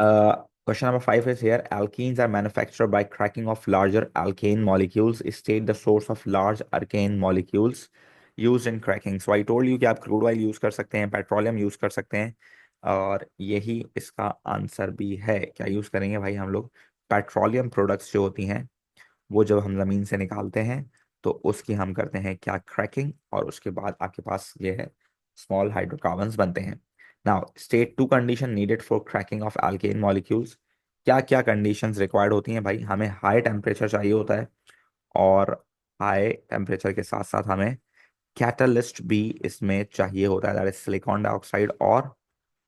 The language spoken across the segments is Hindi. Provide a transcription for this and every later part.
Question number 5 is here. Alkenes are manufactured by cracking of larger alkane molecules. State the source of large alkane molecules used in cracking. So I told you कि आप क्रूड ऑयल यूज कर सकते हैं, पेट्रोलियम यूज कर सकते हैं, और यही इसका आंसर भी है। क्या यूज करेंगे भाई हम लोग? पेट्रोलियम प्रोडक्ट्स जो होती हैं वो जब हम जमीन से निकालते हैं तो उसकी हम करते हैं क्या? क्रैकिंग। और उसके बाद आपके पास ये है स्मॉल हाइड्रोकार्बन्स बनते हैं। Now state two condition needed for cracking of alkane molecules. क्या क्या कंडीशंस रिक्वायर्ड होती हैं भाई? हमें हाई टेम्परेचर चाहिए होता है, और हाई टेम्परेचर के साथ साथ हमें कैटलिस्ट भी इसमें चाहिए होता है, दैट इज सिलिकॉन डाइऑक्साइड, और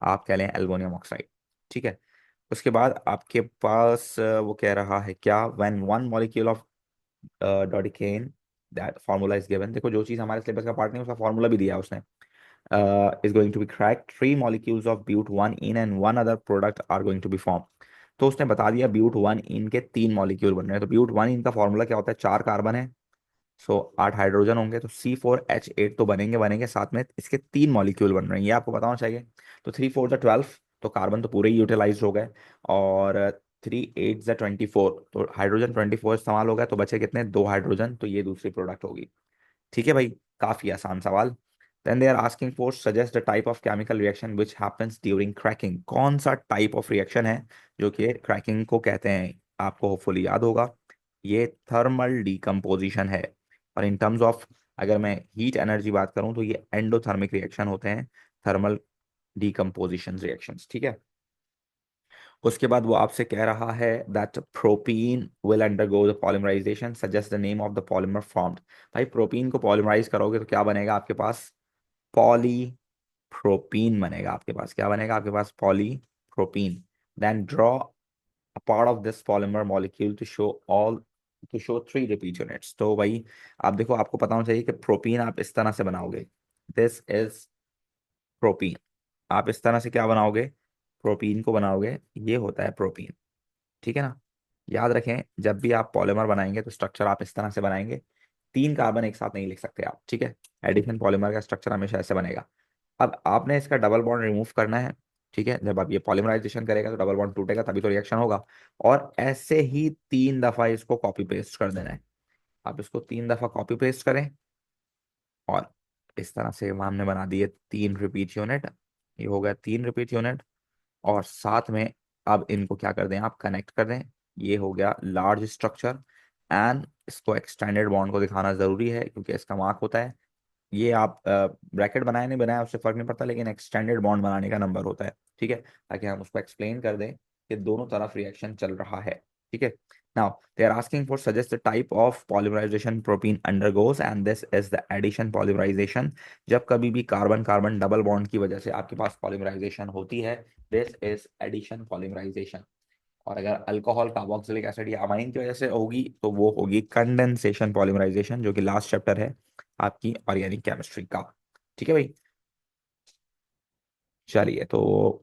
आप कह लें एल्युमिनियम ऑक्साइड। ठीक है। उसके बाद आपके पास वो कह रहा है क्या? When one molecule of dodecane that formula is given. देखो, जो चीज हमारे सिलेबस का पार्ट नहीं उसका फार्मूला भी दिया है उसने। Is going to be cracked, 3 molecules of but one ene and one other product are going to be form. तो उसने बता दिया ब्यूट वन इन के 3 मॉलिक्यूल बन रहे हैं। तो ब्यूट वन इन का फॉर्मूला क्या होता है? 4 कार्बन है, सो 8 हाइड्रोजन होंगे, तो C4H8 तो बनेंगे बनेंगे, साथ में इसके 3 मॉलिक्यूल बन रहे हैं, ये आपको बताना चाहिए। तो 3 4 12, तो कार्बन तो पूरे ही यूटिलाइज हो गए। और 3 8 24, तो हाइड्रोजन 24 इस्तेमाल हो गया, तो बचे कितने? 2 हाइड्रोजन, तो ये दूसरी प्रोडक्ट होगी। ठीक है भाई, काफी आसान सवाल। Then they are asking for suggest the type of chemical reaction which happens during cracking. कौन सा टाइप ऑफ रिएक्शन है जो कि क्रैकिंग को कहते हैं? आपको होपफुली याद होगा, ये थर्मल डिकम्पोजिशन है। और इन टर्म्स ऑफ, अगर मैं हीट एनर्जी बात करूं, तो ये एंडोथर्मिक रिएक्शन होते हैं, थर्मल डिकम्पोजिशन रिएक्शंस। ठीक है। उसके बाद वो आपसे कह रहा है that propene will undergo the polymerization, suggest the name of the polymer formed. भाई प्रोपीन को पॉलिमराइज करोगे तो क्या बनेगा आपके पास? पॉलीप्रोपीन बनेगा आपके पास। क्या बनेगा आपके पास? Polypropene. Then draw a part of this polymer molecule to show 3 repeat units। तो भाई आप देखो, आपको पता होना चाहिए कि प्रोपीन आप इस तरह से बनाओगे, दिस इज प्रोपीन। आप इस तरह से क्या बनाओगे? प्रोपीन को बनाओगे, ये होता है प्रोपीन। ठीक है ना? याद रखें, जब भी आप पॉलीमर बनाएंगे तो स्ट्रक्चर आप इस तरह से बनाएंगे। 3 कार्बन एक साथ नहीं लिख सकते आप। ठीक है। एडिशन पॉलीमर का स्ट्रक्चर हमेशा ऐसे बनेगा। अब आपने इसका डबल बॉन्ड रिमूव करना है। ठीक है। जब आप ये पॉलीमराइजेशन करेगा तो डबल बॉन्ड टूटेगा, तभी तो रिएक्शन होगा। और ऐसे ही 3 दफा इसको कॉपी पेस्ट कर देना है। आप इसको 3 दफा कॉपी पेस्ट करें, और इस तरह से हमने बना दिए 3 रिपीट यूनिट। ये हो गया 3 रिपीट यूनिट। और साथ में अब इनको क्या कर दें? आप कनेक्ट कर दें। ये हो गया लार्ज स्ट्रक्चर। एंड इसको एक्सटेंडेड बॉन्ड को दिखाना जरूरी है, क्योंकि इसका मार्क होता है। ये आप ब्रैकेट बनाया नहीं बनाया उससे फर्क नहीं पड़ता, लेकिन एक्सटेंडेड बॉन्ड बनाने का नंबर होता है। ठीक है। ताकि हम उसको एक्सप्लेन कर दें कि दोनों तरफ रिएक्शन चल रहा है। ठीक है। Now they are asking for suggest the type of polymerization propene undergoes, and this is the addition polymerization. जब कभी भी कार्बन कार्बन डबल बॉन्ड की वजह से आपके पास पॉलीमराइजेशन होती है, दिस इज एडिशन पॉलीमराइजेशन। और अगर अल्कोहल कार्बोक्सिलिक एसिड या अमाइन की वजह से होगी तो वो होगी कंडेंसेशन पॉलीमराइजेशन, जो कि लास्ट चैप्टर है आपकी ऑर्गेनिक केमिस्ट्री का। ठीक है भाई। चलिए तो